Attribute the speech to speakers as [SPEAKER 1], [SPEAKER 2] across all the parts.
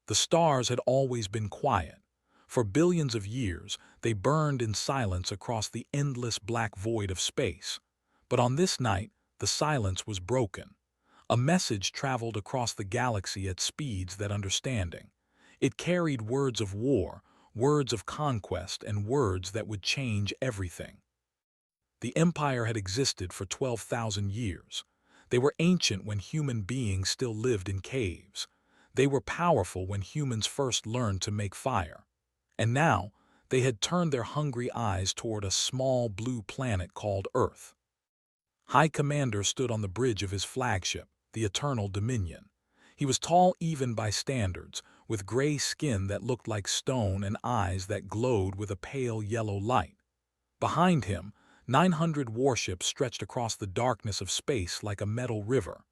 [SPEAKER 1] The stars had always been quiet. For billions of years, they burned in silence across the endless black void of space. But on this night, the silence was broken. A message traveled across the galaxy at speeds that understanding. It carried words of war, words of conquest, and words that would change everything. The empire had existed for 12,000 years. They were ancient when human beings still lived in caves. They were powerful when humans first learned to make fire. And now, they had turned their hungry eyes toward a small blue planet called Earth. High Commander stood on the bridge of his flagship, the Eternal Dominion. He was tall even by standards, with gray skin that looked like stone and eyes that glowed with a pale yellow light. Behind him, 900 warships stretched across the darkness of space like a metal river.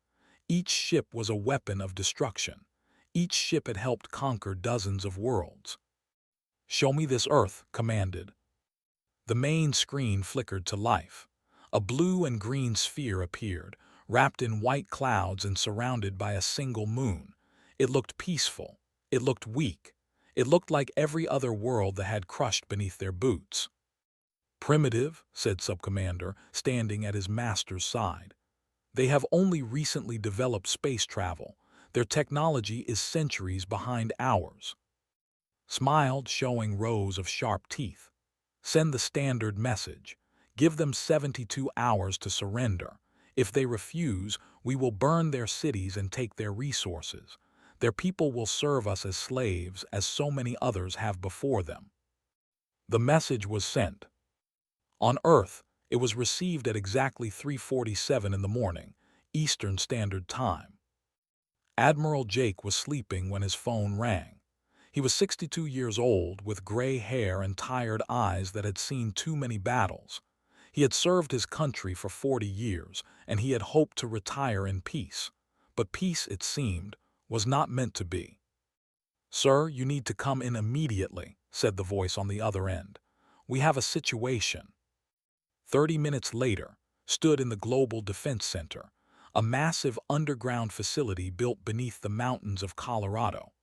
[SPEAKER 1] Each ship was a weapon of destruction. Each ship had helped conquer dozens of worlds. "Show me this Earth," commanded. The main screen flickered to life. A blue and green sphere appeared, wrapped in white clouds and surrounded by a single moon. It looked peaceful. It looked weak. It looked like every other world that had crushed beneath their boots. "Primitive," said Subcommander, standing at his master's side. "They have only recently developed space travel. Their technology is centuries behind ours." Smiled, showing rows of sharp teeth. "Send the standard message. Give them 72 hours to surrender. If they refuse, we will burn their cities and take their resources. Their people will serve us as slaves, as so many others have before them." The message was sent. On Earth, it was received at exactly 3:47 in the morning, Eastern Standard Time. Admiral Jake was sleeping when his phone rang. He was 62 years old, with gray hair and tired eyes that had seen too many battles. He had served his country for 40 years, and he had hoped to retire in peace. But peace, it seemed, was not meant to be. "Sir, you need to come in immediately," said the voice on the other end. "We have a situation." 30 minutes later, stood in the Global Defense Center, a massive underground facility built beneath the mountains of Colorado.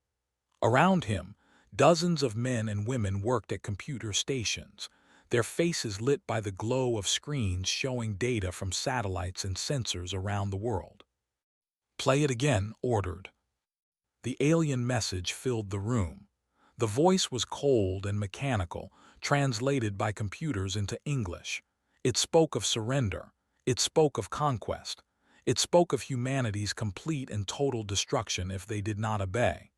[SPEAKER 1] Around him, dozens of men and women worked at computer stations, their faces lit by the glow of screens showing data from satellites and sensors around the world. "Play it again," ordered. The alien message filled the room. The voice was cold and mechanical, translated by computers into English. It spoke of surrender. It spoke of conquest. It spoke of humanity's complete and total destruction if they did not obey.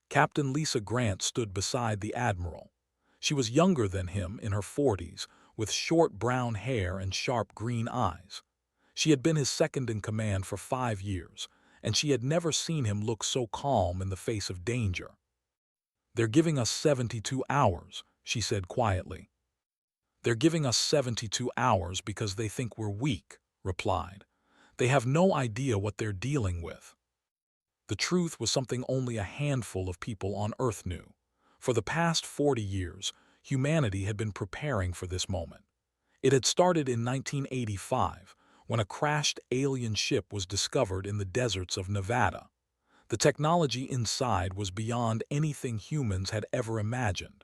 [SPEAKER 1] Captain Lisa Grant stood beside the Admiral. She was younger than him, in her 40s, with short brown hair and sharp green eyes. She had been his second-in-command for 5 years, and she had never seen him look so calm in the face of danger. "They're giving us 72 hours, she said quietly. "They're giving us 72 hours because they think we're weak," replied. "They have no idea what they're dealing with." The truth was something only a handful of people on Earth knew. For the past 40 years, humanity had been preparing for this moment. It had started in 1985, when a crashed alien ship was discovered in the deserts of Nevada. The technology inside was beyond anything humans had ever imagined.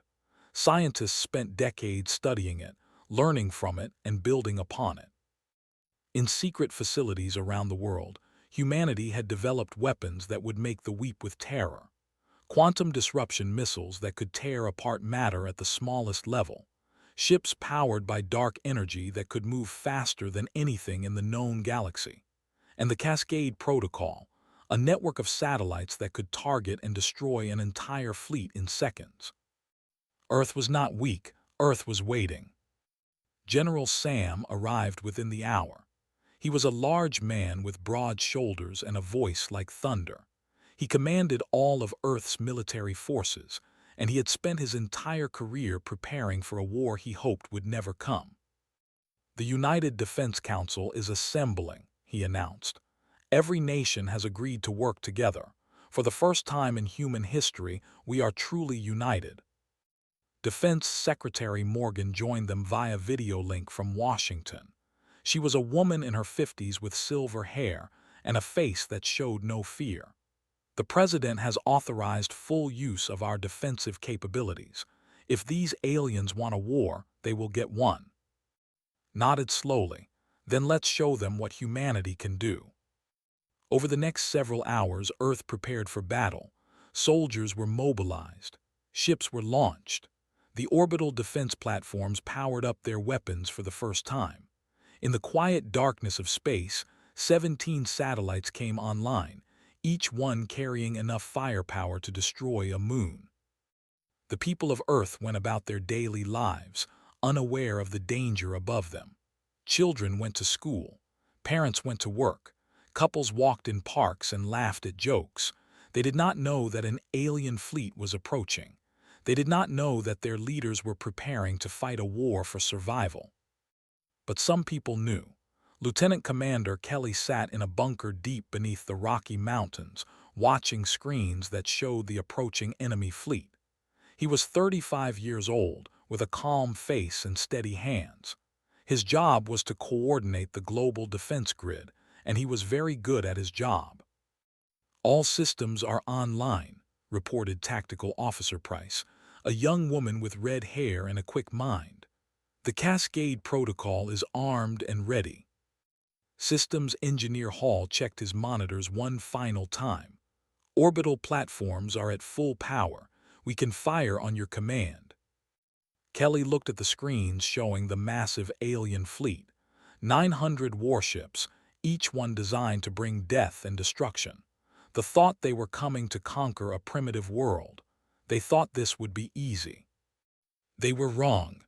[SPEAKER 1] Scientists spent decades studying it, learning from it, and building upon it. In secret facilities around the world, humanity had developed weapons that would make the weep with terror. Quantum disruption missiles that could tear apart matter at the smallest level. Ships powered by dark energy that could move faster than anything in the known galaxy. And the Cascade Protocol, a network of satellites that could target and destroy an entire fleet in seconds. Earth was not weak, Earth was waiting. General Sam arrived within the hour. He was a large man with broad shoulders and a voice like thunder. He commanded all of Earth's military forces, and he had spent his entire career preparing for a war he hoped would never come. "The United Defense Council is assembling," he announced. "Every nation has agreed to work together. For the first time in human history, we are truly united." Defense Secretary Morgan joined them via video link from Washington. She was a woman in her 50s with silver hair and a face that showed no fear. The President has authorized full use of our defensive capabilities. If these aliens want a war, they will get one. Nodded slowly. Then let's show them what humanity can do. Over the next several hours, Earth prepared for battle. Soldiers were mobilized. Ships were launched. The orbital defense platforms powered up their weapons for the first time. In the quiet darkness of space, 17 satellites came online, each one carrying enough firepower to destroy a moon. The people of Earth went about their daily lives, unaware of the danger above them. Children went to school. Parents went to work. Couples walked in parks and laughed at jokes. They did not know that an alien fleet was approaching. They did not know that their leaders were preparing to fight a war for survival. But some people knew. Lieutenant Commander Kelly sat in a bunker deep beneath the Rocky Mountains, watching screens that showed the approaching enemy fleet. He was 35 years old, with a calm face and steady hands. His job was to coordinate the global defense grid, and he was very good at his job. "All systems are online," reported Tactical Officer Price, a young woman with red hair and a quick mind. "The Cascade Protocol is armed and ready." Systems Engineer Hall checked his monitors one final time. "Orbital platforms are at full power. We can fire on your command." Kelly looked at the screens showing the massive alien fleet. 900 warships, each one designed to bring death and destruction. The thought they were coming to conquer a primitive world. They thought this would be easy. They were wrong.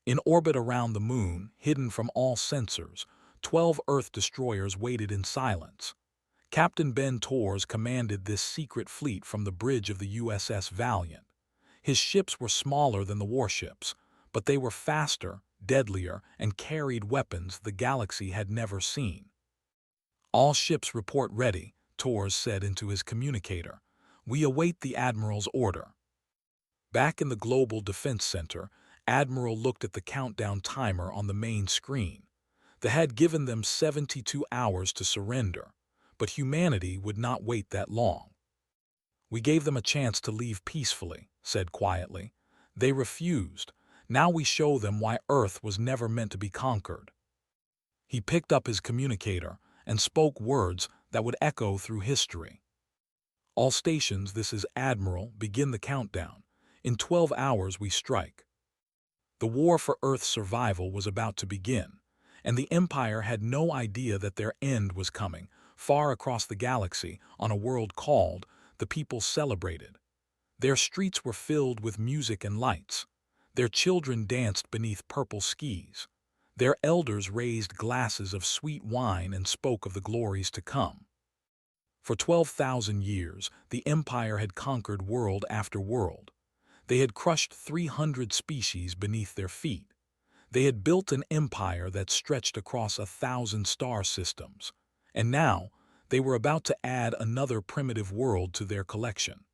[SPEAKER 1] In orbit around the moon, hidden from all sensors, 12 Earth destroyers waited in silence. Captain Ben Torres commanded this secret fleet from the bridge of the USS Valiant. His ships were smaller than the warships, but they were faster, deadlier, and carried weapons the galaxy had never seen. "All ships report ready," Torres said into his communicator. "We await the Admiral's order." Back in the Global Defense Center, Admiral looked at the countdown timer on the main screen. They had given them 72 hours to surrender, but humanity would not wait that long. "We gave them a chance to leave peacefully," said quietly. "They refused. Now we show them why Earth was never meant to be conquered." He picked up his communicator and spoke words that would echo through history. "All stations, this is Admiral. Begin the countdown. In 12 hours we strike." The war for Earth's survival was about to begin, and the Empire had no idea that their end was coming. Far across the galaxy, on a world called, the people celebrated. Their streets were filled with music and lights. Their children danced beneath purple skis. Their elders raised glasses of sweet wine and spoke of the glories to come. For 12,000 years, the Empire had conquered world after world. They had crushed 300 species beneath their feet. They had built an empire that stretched across 1,000 star systems. And now, they were about to add another primitive world to their collection.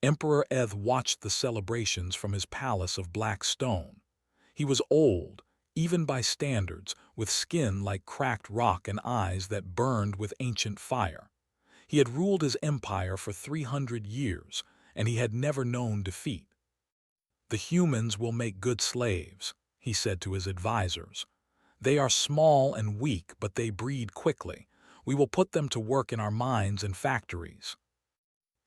[SPEAKER 1] Emperor Eth watched the celebrations from his palace of black stone. He was old, even by standards, with skin like cracked rock and eyes that burned with ancient fire. He had ruled his empire for 300 years, and he had never known defeat. "The humans will make good slaves," he said to his advisors. "They are small and weak, but they breed quickly. We will put them to work in our mines and factories."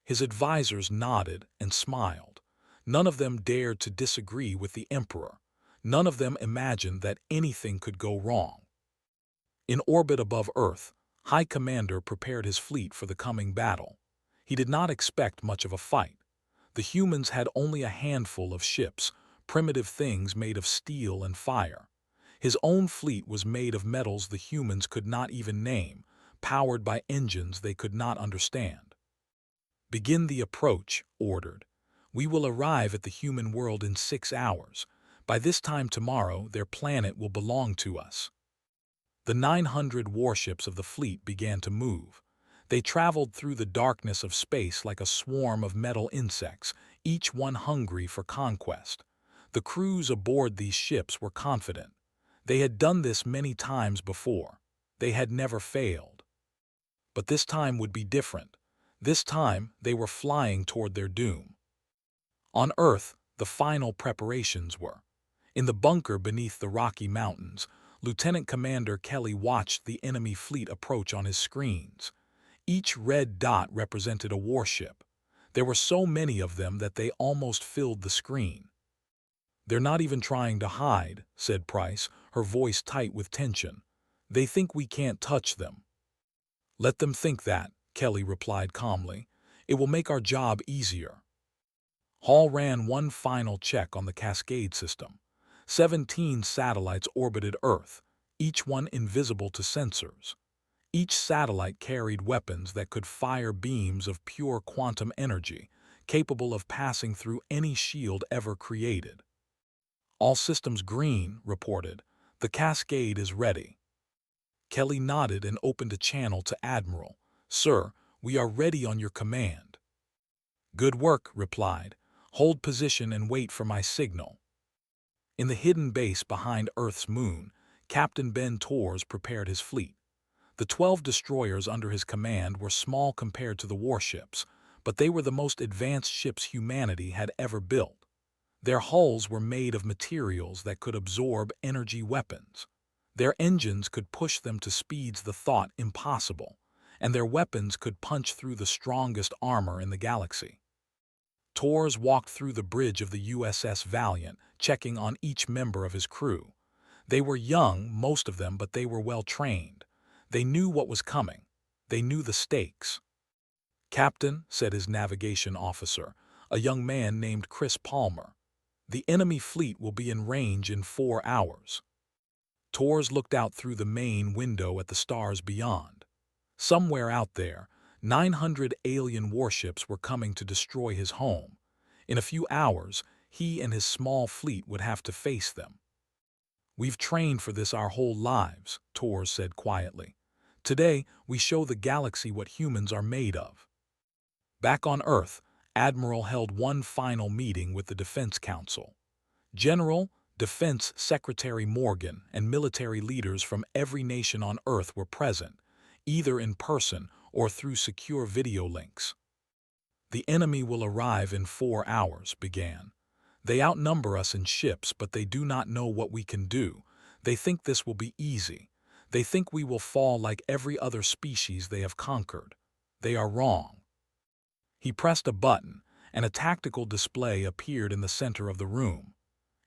[SPEAKER 1] His advisors nodded and smiled. None of them dared to disagree with the emperor. None of them imagined that anything could go wrong. In orbit above Earth, High Commander prepared his fleet for the coming battle. He did not expect much of a fight. The humans had only a handful of ships, primitive things made of steel and fire. His own fleet was made of metals the humans could not even name, powered by engines they could not understand. "Begin the approach," ordered. "We will arrive at the human world in 6 hours. By this time tomorrow, their planet will belong to us." The 900 warships of the fleet began to move. They traveled through the darkness of space like a swarm of metal insects, each one hungry for conquest. The crews aboard these ships were confident. They had done this many times before. They had never failed. But this time would be different. This time, they were flying toward their doom. On Earth, the final preparations were. In the bunker beneath the Rocky Mountains, Lieutenant Commander Kelly watched the enemy fleet approach on his screens. Each red dot represented a warship. There were so many of them that they almost filled the screen. "They're not even trying to hide," said Price, her voice tight with tension. "They think we can't touch them." "Let them think that," Kelly replied calmly. "It will make our job easier." Hall ran one final check on the Cascade system. 17 satellites orbited Earth, each one invisible to sensors. Each satellite carried weapons that could fire beams of pure quantum energy, capable of passing through any shield ever created. "All systems green," reported. "The Cascade is ready." Kelly nodded and opened a channel to Admiral. "Sir, we are ready on your command." "Good work," replied. "Hold position and wait for my signal." In the hidden base behind Earth's moon, Captain Ben Torres prepared his fleet. The 12 destroyers under his command were small compared to the warships, but they were the most advanced ships humanity had ever built. Their hulls were made of materials that could absorb energy weapons. Their engines could push them to speeds the thought impossible, and their weapons could punch through the strongest armor in the galaxy. Torres walked through the bridge of the USS Valiant, checking on each member of his crew. They were young, most of them, but they were well trained. They knew what was coming. They knew the stakes. "Captain," said his navigation officer, a young man named Chris Palmer, "the enemy fleet will be in range in 4 hours." Torres looked out through the main window at the stars beyond. Somewhere out there, 900 alien warships were coming to destroy his home. In a few hours, he and his small fleet would have to face them. "We've trained for this our whole lives," Torres said quietly. "Today, we show the galaxy what humans are made of." Back on Earth, Admiral held one final meeting with the Defense Council. General, Defense Secretary Morgan, and military leaders from every nation on Earth were present, either in person or through secure video links. "The enemy will arrive in 4 hours, began. "They outnumber us in ships, but they do not know what we can do. They think this will be easy. They think we will fall like every other species they have conquered. They are wrong." He pressed a button, and a tactical display appeared in the center of the room.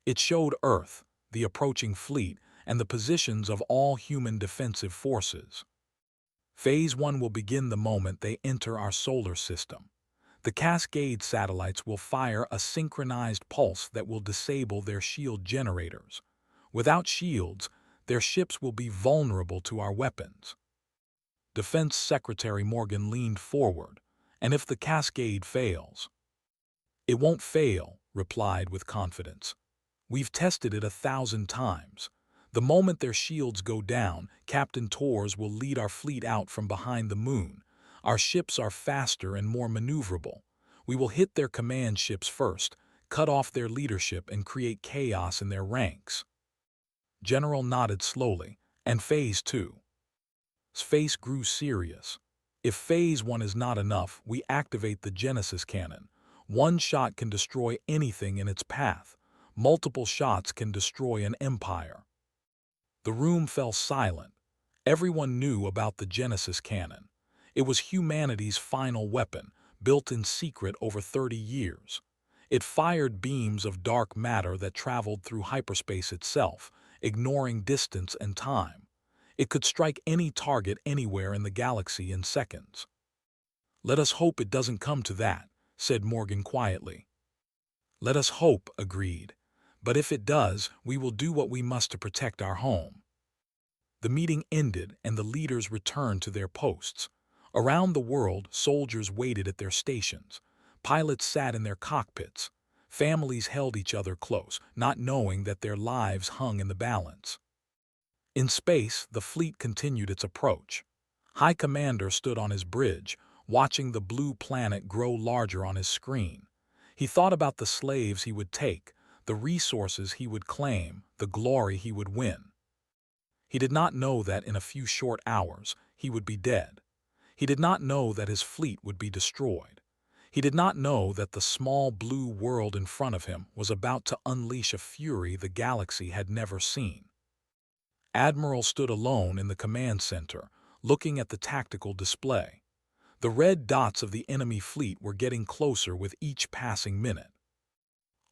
[SPEAKER 1] It showed Earth, the approaching fleet, and the positions of all human defensive forces. "Phase 1 will begin the moment they enter our solar system. The Cascade satellites will fire a synchronized pulse that will disable their shield generators. Without shields, their ships will be vulnerable to our weapons." Defense Secretary Morgan leaned forward. "And if the Cascade fails?" "It won't fail," replied with confidence. "We've tested it 1,000 times. The moment their shields go down, Captain Torres will lead our fleet out from behind the moon. Our ships are faster and more maneuverable. We will hit their command ships first, cut off their leadership, and create chaos in their ranks." General nodded slowly. "And Phase 2? His face grew serious. "If Phase 1 is not enough, we activate the Genesis cannon. One shot can destroy anything in its path. Multiple shots can destroy an empire." The room fell silent. Everyone knew about the Genesis cannon. It was humanity's final weapon, built in secret over 30 years. It fired beams of dark matter that traveled through hyperspace itself, ignoring distance and time. It could strike any target anywhere in the galaxy in seconds. "Let us hope it doesn't come to that," said Morgan quietly. "Let us hope," agreed. "But if it does, we will do what we must to protect our home." The meeting ended and the leaders returned to their posts. Around the world, soldiers waited at their stations. Pilots sat in their cockpits. Families held each other close, not knowing that their lives hung in the balance. In space, the fleet continued its approach. High Commander stood on his bridge, watching the blue planet grow larger on his screen. He thought about the slaves he would take, the resources he would claim, the glory he would win. He did not know that in a few short hours he would be dead. He did not know that his fleet would be destroyed. He did not know that the small blue world in front of him was about to unleash a fury the galaxy had never seen. Admiral stood alone in the command center, looking at the tactical display. The red dots of the enemy fleet were getting closer with each passing minute.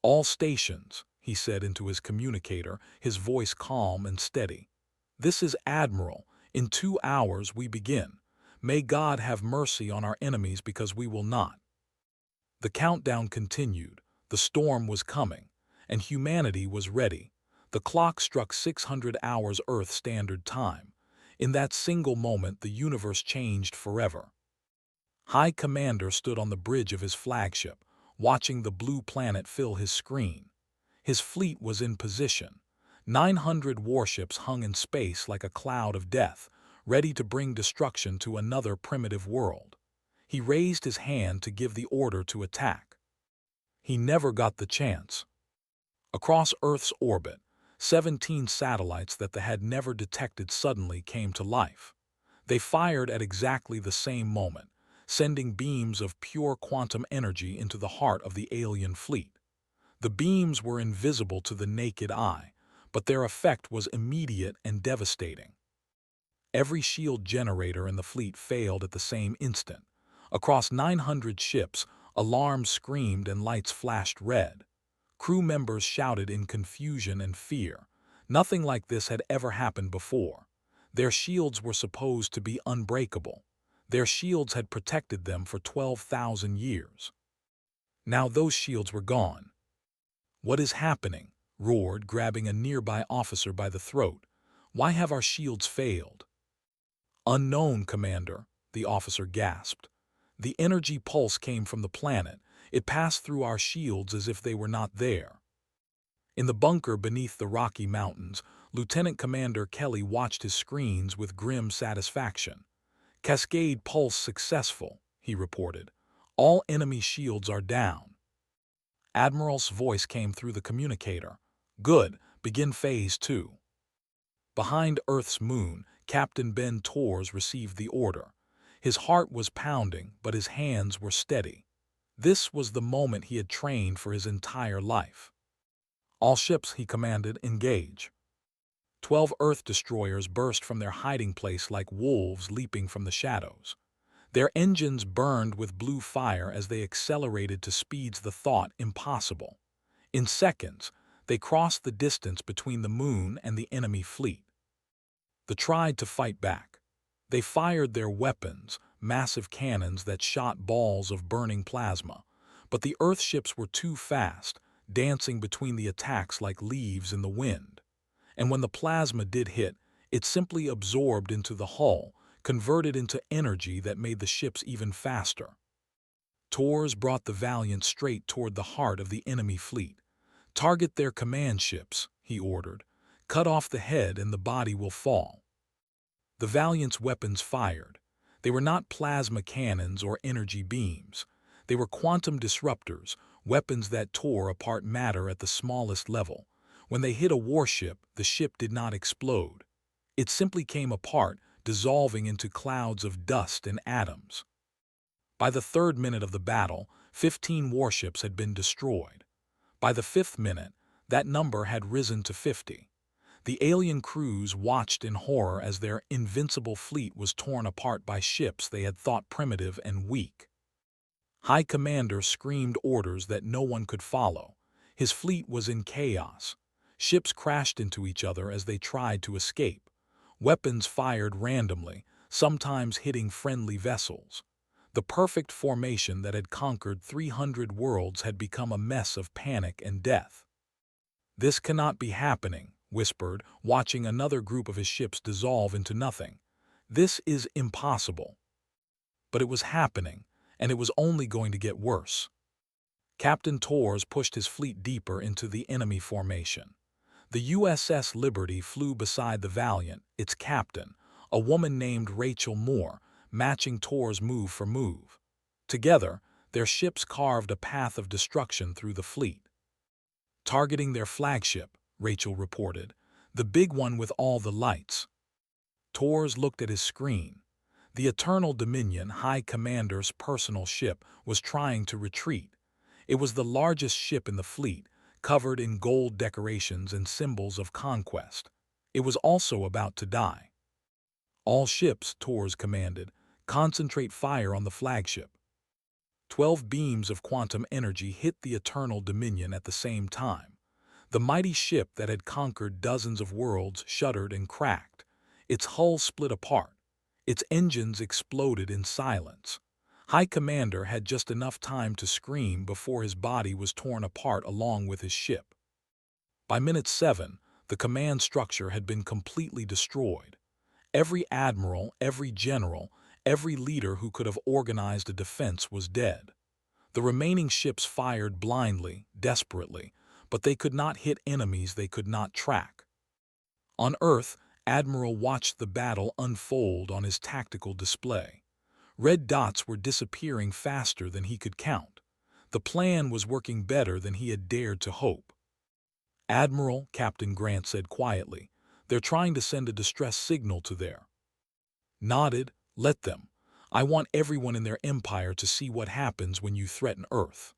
[SPEAKER 1] "All stations," he said into his communicator, his voice calm and steady. "This is Admiral. In 2 hours we begin. May God have mercy on our enemies because we will not." The countdown continued. The storm was coming, and humanity was ready. The clock struck 600 hours Earth Standard Time. In that single moment, the universe changed forever. High Commander stood on the bridge of his flagship, watching the blue planet fill his screen. His fleet was in position. 900 warships hung in space like a cloud of death, ready to bring destruction to another primitive world. He raised his hand to give the order to attack. He never got the chance. Across Earth's orbit, 17 satellites that they had never detected suddenly came to life. They fired at exactly the same moment, sending beams of pure quantum energy into the heart of the alien fleet. The beams were invisible to the naked eye, but their effect was immediate and devastating. Every shield generator in the fleet failed at the same instant. Across 900 ships, alarms screamed and lights flashed red. Crew members shouted in confusion and fear. Nothing like this had ever happened before. Their shields were supposed to be unbreakable. Their shields had protected them for 12,000 years. Now those shields were gone. "What is happening?" roared, grabbing a nearby officer by the throat. "Why have our shields failed?" "Unknown, Commander," the officer gasped. "The energy pulse came from the planet. It passed through our shields as if they were not there." In the bunker beneath the Rocky Mountains, Lieutenant Commander Kelly watched his screens with grim satisfaction. "Cascade pulse successful," he reported. "All enemy shields are down." Admiral's voice came through the communicator. "Good. Begin Phase 2. Behind Earth's moon, Captain Ben Torres received the order. His heart was pounding, but his hands were steady. This was the moment he had trained for his entire life. "All ships," he commanded, "engage." 12 Earth destroyers burst from their hiding place like wolves leaping from the shadows. Their engines burned with blue fire as they accelerated to speeds the thought impossible. In seconds, they crossed the distance between the moon and the enemy fleet. They tried to fight back. They fired their weapons, massive cannons that shot balls of burning plasma. But the Earth ships were too fast, dancing between the attacks like leaves in the wind. And when the plasma did hit, it simply absorbed into the hull, converted into energy that made the ships even faster. Torres brought the Valiant straight toward the heart of the enemy fleet. "Target their command ships," he ordered. "Cut off the head and the body will fall." The Valiant's weapons fired. They were not plasma cannons or energy beams. They were quantum disruptors, weapons that tore apart matter at the smallest level. When they hit a warship, the ship did not explode. It simply came apart, dissolving into clouds of dust and atoms. By the 3rd minute of the battle, 15 warships had been destroyed. By the 5th minute, that number had risen to 50. The alien crews watched in horror as their invincible fleet was torn apart by ships they had thought primitive and weak. High Commander screamed orders that no one could follow. His fleet was in chaos. Ships crashed into each other as they tried to escape. Weapons fired randomly, sometimes hitting friendly vessels. The perfect formation that had conquered 300 worlds had become a mess of panic and death. "This cannot be happening," whispered, watching another group of his ships dissolve into nothing. "This is impossible." But it was happening, and it was only going to get worse. Captain Torres pushed his fleet deeper into the enemy formation. The USS Liberty flew beside the Valiant, its captain, a woman named Rachel Moore, matching Torres move for move. Together, their ships carved a path of destruction through the fleet. "Targeting their flagship," Rachel reported, "the big one with all the lights." Torres looked at his screen. The Eternal Dominion High Commander's personal ship was trying to retreat. It was the largest ship in the fleet, covered in gold decorations and symbols of conquest. It was also about to die. All ships, Torres commanded, concentrate fire on the flagship. 12 beams of quantum energy hit the Eternal Dominion at the same time. The mighty ship that had conquered dozens of worlds shuddered and cracked. Its hull split apart. Its engines exploded in silence. High Commander had just enough time to scream before his body was torn apart along with his ship. By minute 7, the command structure had been completely destroyed. Every admiral, every general, every leader who could have organized a defense was dead. The remaining ships fired blindly, desperately, but they could not hit enemies they could not track. On Earth, Admiral watched the battle unfold on his tactical display. Red dots were disappearing faster than he could count. The plan was working better than he had dared to hope. "Admiral," Captain Grant said quietly, "they're trying to send a distress signal to their." Nodded, "Let them. I want everyone in their empire to see what happens when you threaten Earth."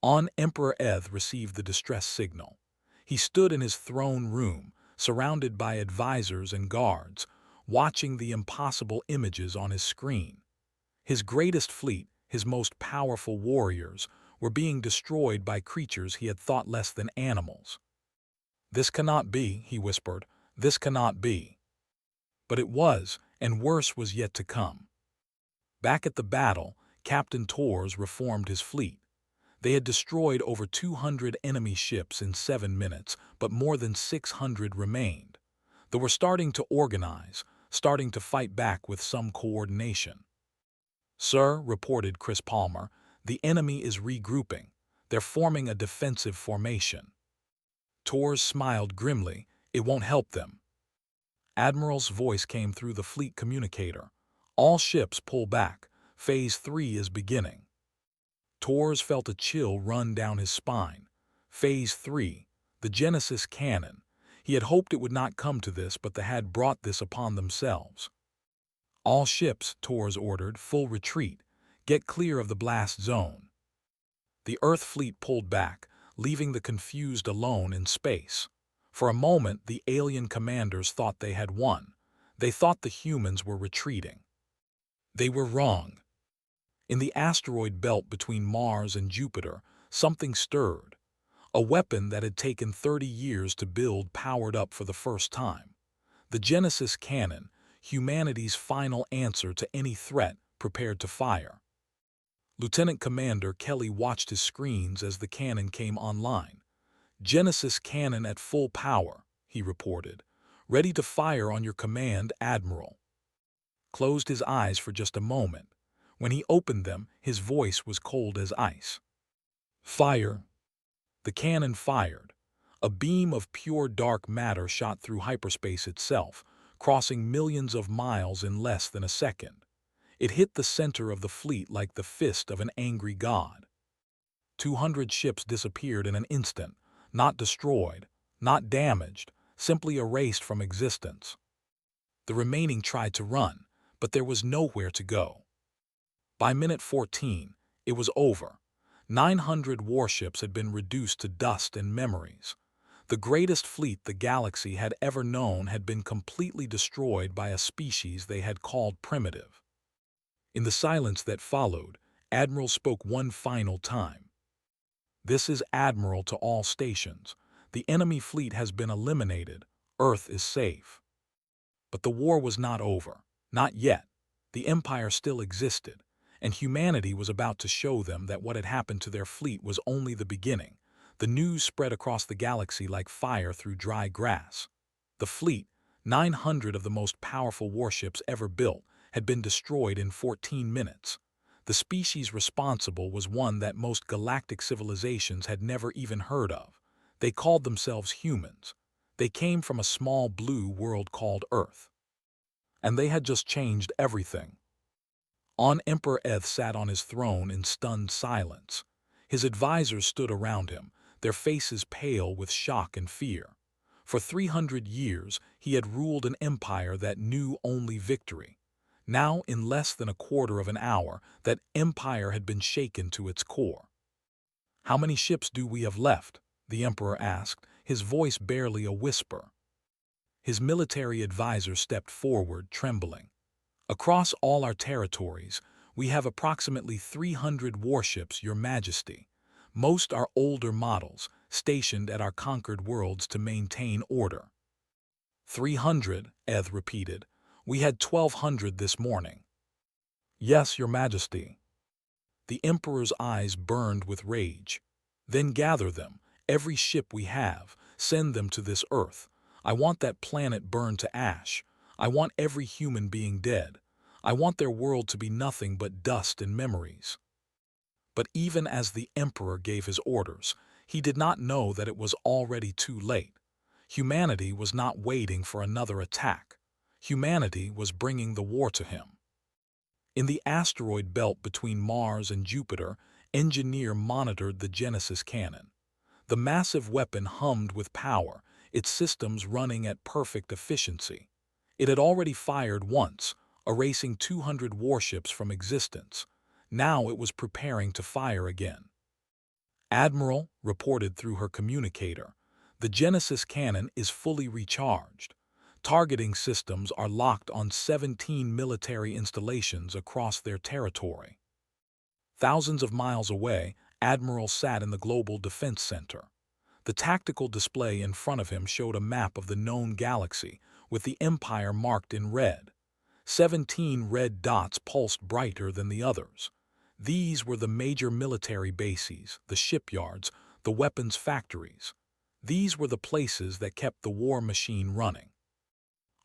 [SPEAKER 1] On Emperor Eth received the distress signal. He stood in his throne room, surrounded by advisors and guards, watching the impossible images on his screen. His greatest fleet, his most powerful warriors, were being destroyed by creatures he had thought less than animals. "This cannot be," he whispered. "This cannot be." But it was, and worse was yet to come. Back at the battle, Captain Torres reformed his fleet. They had destroyed over 200 enemy ships in 7 minutes, but more than 600 remained. They were starting to organize, starting to fight back with some coordination. "Sir," reported Chris Palmer, "the enemy is regrouping. They're forming a defensive formation." Torres smiled grimly. "It won't help them." Admiral's voice came through the fleet communicator. "All ships pull back. Phase 3 is beginning." Torres felt a chill run down his spine. Phase 3, the Genesis cannon. He had hoped it would not come to this, but they had brought this upon themselves. "All ships," Torres ordered, "full retreat. Get clear of the blast zone." The Earth fleet pulled back, leaving the confused alone in space. For a moment, the alien commanders thought they had won. They thought the humans were retreating. They were wrong. In the asteroid belt between Mars and Jupiter, something stirred. A weapon that had taken 30 years to build powered up for the first time. The Genesis cannon, humanity's final answer to any threat, prepared to fire. Lieutenant Commander Kelly watched his screens as the cannon came online. "Genesis cannon at full power," he reported. "Ready to fire on your command, Admiral." Closed his eyes for just a moment. When he opened them, his voice was cold as ice. "Fire." The cannon fired. A beam of pure dark matter shot through hyperspace itself, crossing millions of miles in less than a second. It hit the center of the fleet like the fist of an angry god. 200 ships disappeared in an instant, not destroyed, not damaged, simply erased from existence. The remaining tried to run, but there was nowhere to go. By minute 14, it was over. 900 warships had been reduced to dust and memories. The greatest fleet the galaxy had ever known had been completely destroyed by a species they had called primitive. In the silence that followed, Admiral spoke one final time. "This is Admiral to all stations. The enemy fleet has been eliminated. Earth is safe." But the war was not over. Not yet. The Empire still existed, and humanity was about to show them that what had happened to their fleet was only the beginning. The news spread across the galaxy like fire through dry grass. The fleet, 900 of the most powerful warships ever built, had been destroyed in 14 minutes. The species responsible was one that most galactic civilizations had never even heard of. They called themselves humans. They came from a small blue world called Earth. And they had just changed everything. On Emperor Eth sat on his throne in stunned silence. His advisors stood around him, their faces pale with shock and fear. For 300 years, he had ruled an empire that knew only victory. Now, in less than a quarter of an hour, that empire had been shaken to its core. "How many ships do we have left?" the emperor asked, his voice barely a whisper. His military advisor stepped forward, trembling. "Across all our territories, we have approximately 300 warships, Your Majesty. Most are older models, stationed at our conquered worlds to maintain order." 300, Eth repeated. "We had 1,200 this morning." "Yes, Your Majesty." The Emperor's eyes burned with rage. "Then gather them, every ship we have, send them to this Earth. I want that planet burned to ash. I want every human being dead. I want their world to be nothing but dust and memories." But even as the Emperor gave his orders, he did not know that it was already too late. Humanity was not waiting for another attack. Humanity was bringing the war to him. In the asteroid belt between Mars and Jupiter, Engineer monitored the Genesis cannon. The massive weapon hummed with power, its systems running at perfect efficiency. It had already fired once, erasing 200 warships from existence. Now it was preparing to fire again. "Admiral," reported through her communicator, "the Genesis cannon is fully recharged. Targeting systems are locked on 17 military installations across their territory." Thousands of miles away, Admiral sat in the Global Defense Center. The tactical display in front of him showed a map of the known galaxy, with the Empire marked in red. 17 red dots pulsed brighter than the others. These were the major military bases, the shipyards, the weapons factories. These were the places that kept the war machine running.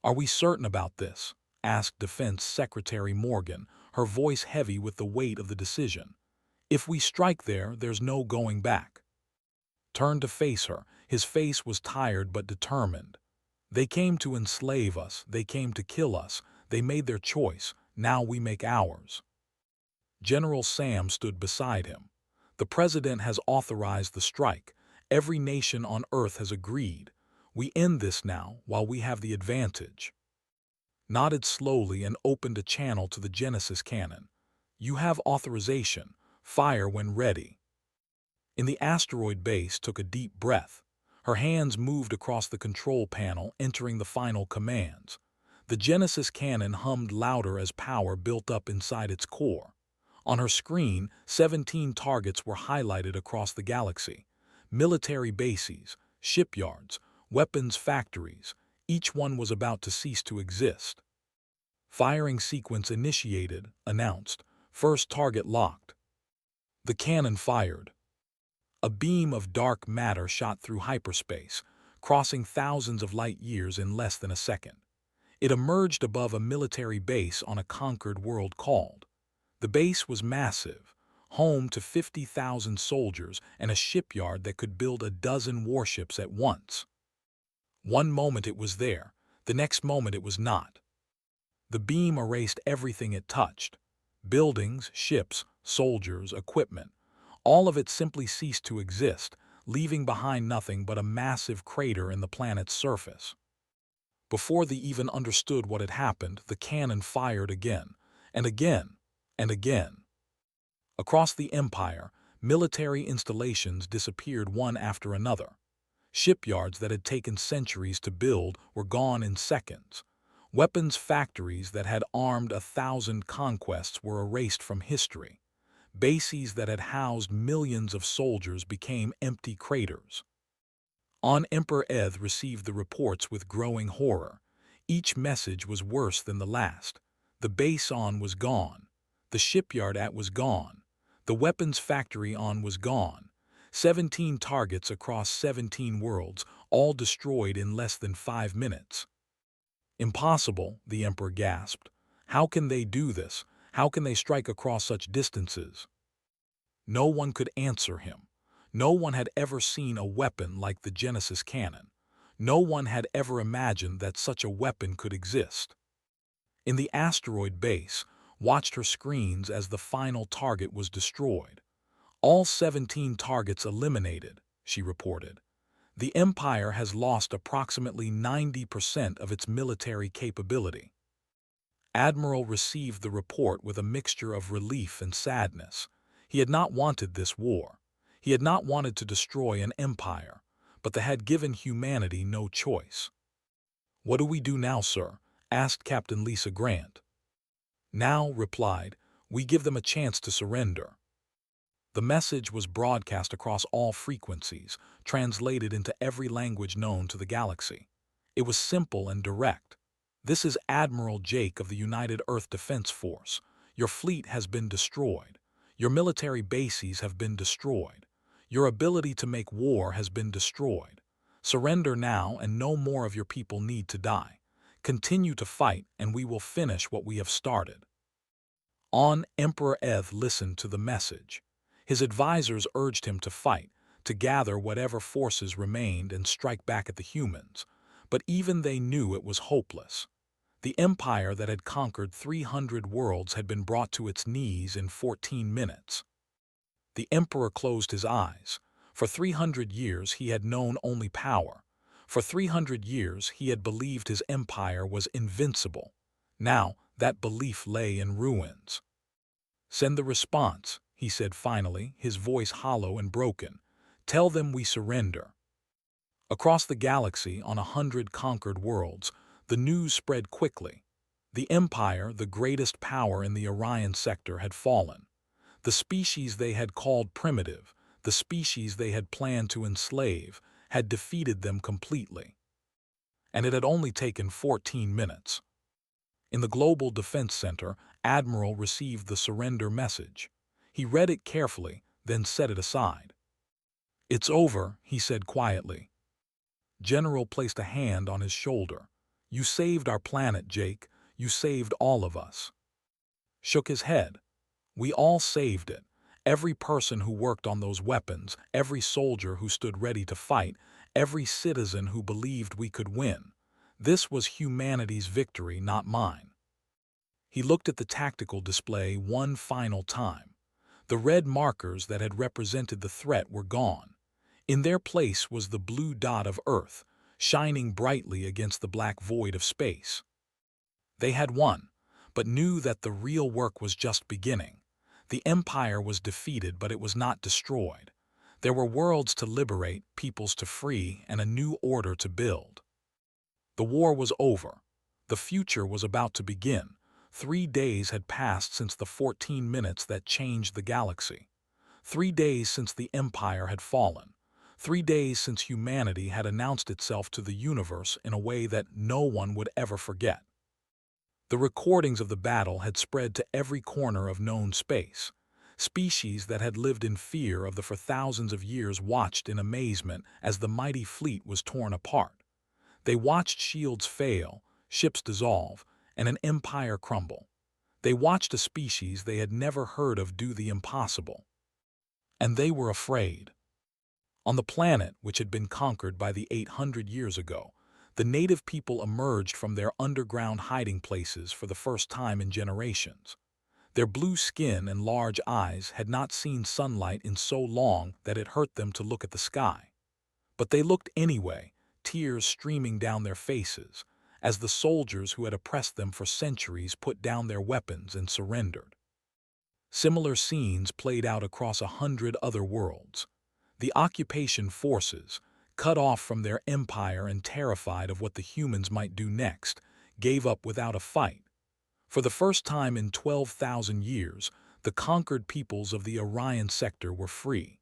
[SPEAKER 1] "Are we certain about this?" asked Defense Secretary Morgan, her voice heavy with the weight of the decision. "If we strike there, there's no going back." Turned to face her, his face was tired but determined. "They came to enslave us, they came to kill us, they made their choice, now we make ours." General Sam stood beside him. "The President has authorized the strike. Every nation on Earth has agreed. We end this now while we have the advantage." Nodded slowly and opened a channel to the Genesis cannon. "You have authorization. Fire when ready." In the asteroid base took a deep breath. Her hands moved across the control panel, entering the final commands. The Genesis cannon hummed louder as power built up inside its core. On her screen, 17 targets were highlighted across the galaxy. Military bases, shipyards, weapons factories, each one was about to cease to exist. "Firing sequence initiated," announced. "First target locked." The cannon fired. A beam of dark matter shot through hyperspace, crossing thousands of light years in less than a second. It emerged above a military base on a conquered world called. The base was massive, home to 50,000 soldiers and a shipyard that could build a dozen warships at once. One moment it was there, the next moment it was not. The beam erased everything it touched. Buildings, ships, soldiers, equipment. All of it simply ceased to exist, leaving behind nothing but a massive crater in the planet's surface. Before they even understood what had happened, the cannon fired again, and again, and again. Across the Empire, military installations disappeared one after another. Shipyards that had taken centuries to build were gone in seconds. Weapons factories that had armed 1,000 conquests were erased from history. Bases that had housed millions of soldiers became empty craters. Emperor Eth received the reports with growing horror. Each message was worse than the last. The base was gone. The shipyard was gone. The weapons factory was gone. 17 targets across 17 worlds, all destroyed in less than 5 minutes. "Impossible," the Emperor gasped. "How can they do this? How can they strike across such distances?" No one could answer him. No one had ever seen a weapon like the Genesis cannon. No one had ever imagined that such a weapon could exist. In the asteroid base, watched her screens as the final target was destroyed. "All 17 targets eliminated," she reported. "The Empire has lost approximately 90% of its military capability." Admiral received the report with a mixture of relief and sadness. He had not wanted this war. He had not wanted to destroy an empire, but they had given humanity no choice. "What do we do now, sir?" asked Captain Lisa Grant. "Now," replied, "we give them a chance to surrender." The message was broadcast across all frequencies, translated into every language known to the galaxy. It was simple and direct. "This is Admiral Jake of the United Earth Defense Force. Your fleet has been destroyed. Your military bases have been destroyed. Your ability to make war has been destroyed. Surrender now and no more of your people need to die. Continue to fight and we will finish what we have started." Emperor Eth listened to the message. His advisors urged him to fight, to gather whatever forces remained and strike back at the humans, but even they knew it was hopeless. The empire that had conquered 300 worlds had been brought to its knees in 14 minutes. The emperor closed his eyes. For 300 years he had known only power. For 300 years he had believed his empire was invincible. Now that belief lay in ruins. "Send the response," he said finally, his voice hollow and broken. "Tell them we surrender." Across the galaxy, on 100 conquered worlds, the news spread quickly. The Empire, the greatest power in the Orion sector, had fallen. The species they had called primitive, the species they had planned to enslave, had defeated them completely. And it had only taken 14 minutes. In the Global Defense Center, Admiral received the surrender message. He read it carefully, then set it aside. "It's over," he said quietly. General placed a hand on his shoulder. "You saved our planet, Jake. You saved all of us." Shook his head. "We all saved it. Every person who worked on those weapons, every soldier who stood ready to fight, every citizen who believed we could win. This was humanity's victory, not mine." He looked at the tactical display one final time. The red markers that had represented the threat were gone. In their place was the blue dot of Earth, shining brightly against the black void of space. They had won, but knew that the real work was just beginning. The Empire was defeated, but it was not destroyed. There were worlds to liberate, peoples to free, and a new order to build. The war was over. The future was about to begin. 3 days had passed since the 14 minutes that changed the galaxy. 3 days since the Empire had fallen. 3 days since humanity had announced itself to the universe in a way that no one would ever forget. The recordings of the battle had spread to every corner of known space. Species that had lived in fear of for thousands of years watched in amazement as the mighty fleet was torn apart. They watched shields fail, ships dissolve, and an empire crumble. They watched a species they had never heard of do the impossible. And they were afraid. On the planet which had been conquered by the 800 years ago, the native people emerged from their underground hiding places for the first time in generations. Their blue skin and large eyes had not seen sunlight in so long that it hurt them to look at the sky. But they looked anyway, tears streaming down their faces, as the soldiers who had oppressed them for centuries put down their weapons and surrendered. Similar scenes played out across 100 other worlds. The occupation forces, cut off from their empire and terrified of what the humans might do next, gave up without a fight. For the first time in 12,000 years, the conquered peoples of the Orion sector were free.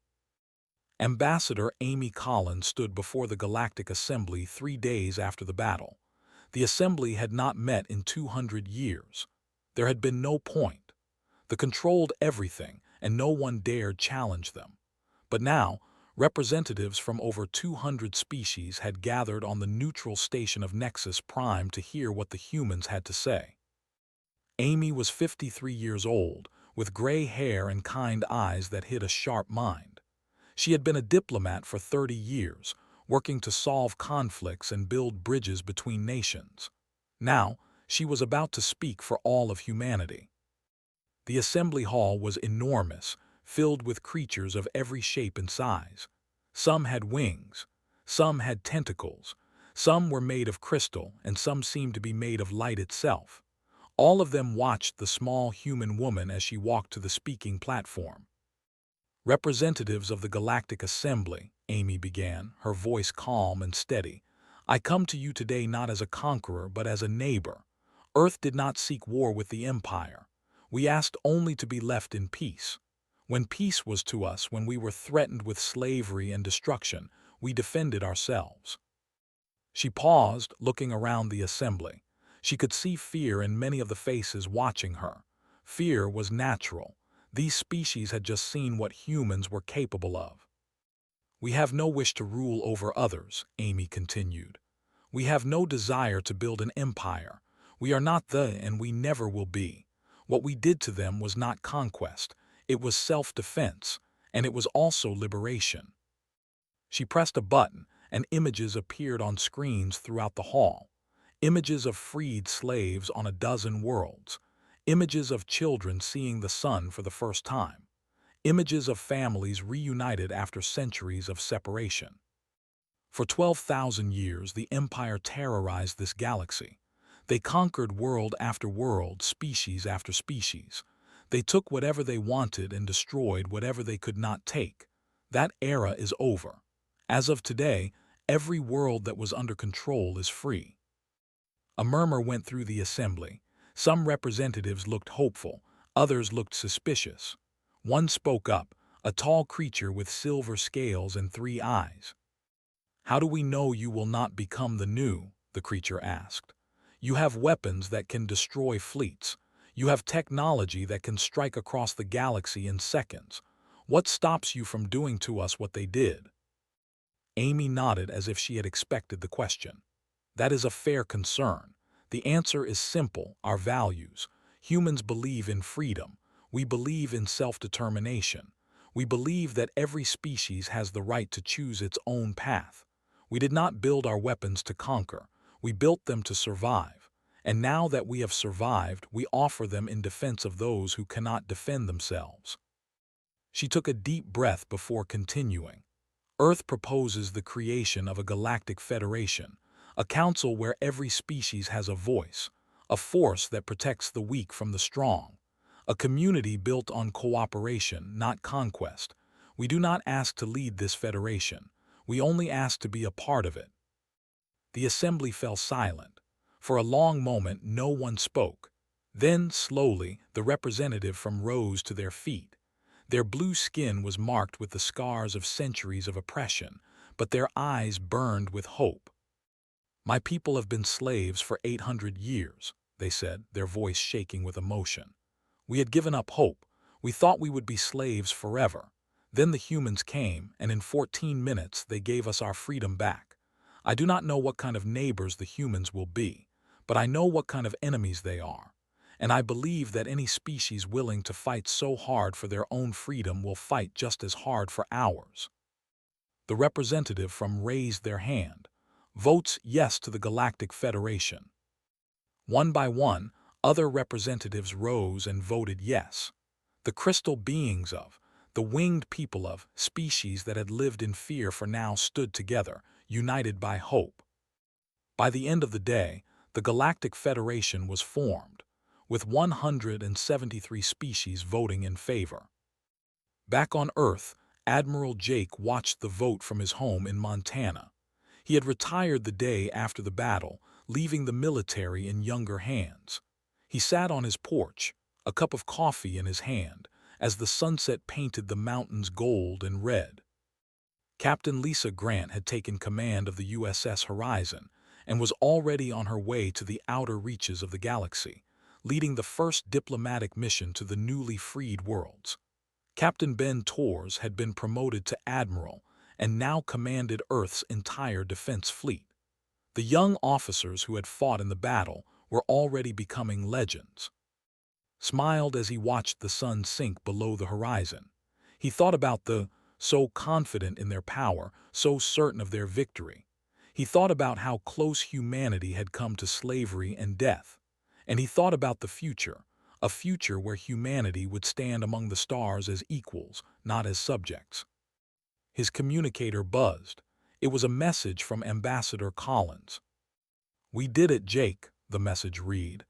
[SPEAKER 1] Ambassador Amy Collins stood before the Galactic Assembly 3 days after the battle. The Assembly had not met in 200 years. There had been no point. They controlled everything, and no one dared challenge them. But now, representatives from over 200 species had gathered on the neutral station of Nexus Prime to hear what the humans had to say. Amy was 53 years old, with gray hair and kind eyes that hid a sharp mind. She had been a diplomat for 30 years, working to solve conflicts and build bridges between nations. Now, she was about to speak for all of humanity. The assembly hall was enormous, filled with creatures of every shape and size. Some had wings, some had tentacles, some were made of crystal, and some seemed to be made of light itself. All of them watched the small human woman as she walked to the speaking platform. "Representatives of the Galactic Assembly," Amy began, her voice calm and steady, "I come to you today not as a conqueror but as a neighbor. Earth did not seek war with the Empire. We asked only to be left in peace. When peace was to us, when we were threatened with slavery and destruction, we defended ourselves." She paused, looking around the assembly. She could see fear in many of the faces watching her. Fear was natural. These species had just seen what humans were capable of. "We have no wish to rule over others," Amy continued. "We have no desire to build an empire. We are not and we never will be. What we did to them was not conquest. It was self-defense, and it was also liberation." She pressed a button, and images appeared on screens throughout the hall. Images of freed slaves on a dozen worlds. Images of children seeing the sun for the first time. Images of families reunited after centuries of separation. For 12,000 years, the Empire terrorized this galaxy. They conquered world after world, species after species. They took whatever they wanted and destroyed whatever they could not take. That era is over. As of today, every world that was under control is free. A murmur went through the assembly. Some representatives looked hopeful, others looked suspicious. One spoke up, a tall creature with silver scales and 3 eyes. "How do we know you will not become the new?" the creature asked. "You have weapons that can destroy fleets. You have technology that can strike across the galaxy in seconds. What stops you from doing to us what they did?" Amy nodded as if she had expected the question. "That is a fair concern. The answer is simple: our values. Humans believe in freedom. We believe in self-determination. We believe that every species has the right to choose its own path. We did not build our weapons to conquer. We built them to survive. And now that we have survived, we offer them in defense of those who cannot defend themselves." She took a deep breath before continuing. "Earth proposes the creation of a galactic federation, a council where every species has a voice, a force that protects the weak from the strong, a community built on cooperation, not conquest. We do not ask to lead this federation. We only ask to be a part of it." The assembly fell silent. For a long moment, no one spoke. Then, slowly, the representative rose to their feet. Their blue skin was marked with the scars of centuries of oppression, but their eyes burned with hope. "My people have been slaves for 800 years, they said, their voice shaking with emotion. "We had given up hope. We thought we would be slaves forever. Then the humans came, and in 14 minutes they gave us our freedom back. I do not know what kind of neighbors the humans will be, but I know what kind of enemies they are. And I believe that any species willing to fight so hard for their own freedom will fight just as hard for ours." The representative raised their hand. "Votes yes to the Galactic Federation." One by one, other representatives rose and voted yes. The crystal beings the winged people of species that had lived in fear for now stood together, united by hope. By the end of the day, the Galactic Federation was formed, with 173 species voting in favor. Back on Earth, Admiral Jake watched the vote from his home in Montana. He had retired the day after the battle, leaving the military in younger hands. He sat on his porch, a cup of coffee in his hand, as the sunset painted the mountains gold and red. Captain Lisa Grant had taken command of the USS Horizon and was already on her way to the outer reaches of the galaxy, leading the first diplomatic mission to the newly freed worlds. Captain Ben Torres had been promoted to admiral and now commanded Earth's entire defense fleet. The young officers who had fought in the battle were already becoming legends. Smiled as he watched the sun sink below the horizon. He thought about so confident in their power, so certain of their victory. He thought about how close humanity had come to slavery and death. And he thought about the future, a future where humanity would stand among the stars as equals, not as subjects. His communicator buzzed. It was a message from Ambassador Collins. "We did it, Jake," the message read.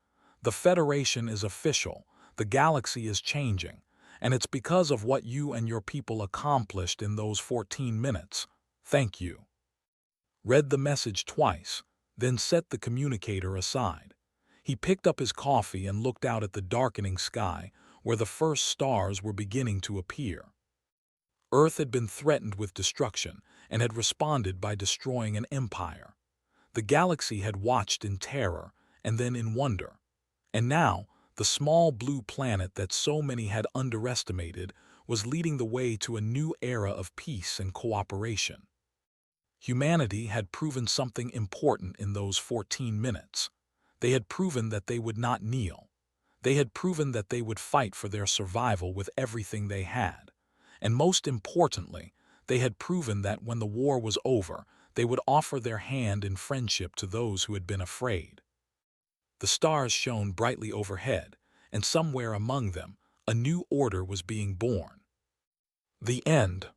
[SPEAKER 1] The Federation is official, the galaxy is changing, and it's because of what you and your people accomplished in those 14 minutes. Thank you. Read the message twice, then set the communicator aside. He picked up his coffee and looked out at the darkening sky, where the first stars were beginning to appear. Earth had been threatened with destruction and had responded by destroying an empire. The galaxy had watched in terror and then in wonder. And now, the small blue planet that so many had underestimated was leading the way to a new era of peace and cooperation. Humanity had proven something important in those 14 minutes. They had proven that they would not kneel. They had proven that they would fight for their survival with everything they had. And most importantly, they had proven that when the war was over, they would offer their hand in friendship to those who had been afraid. The stars shone brightly overhead, and somewhere among them, a new order was being born. The end.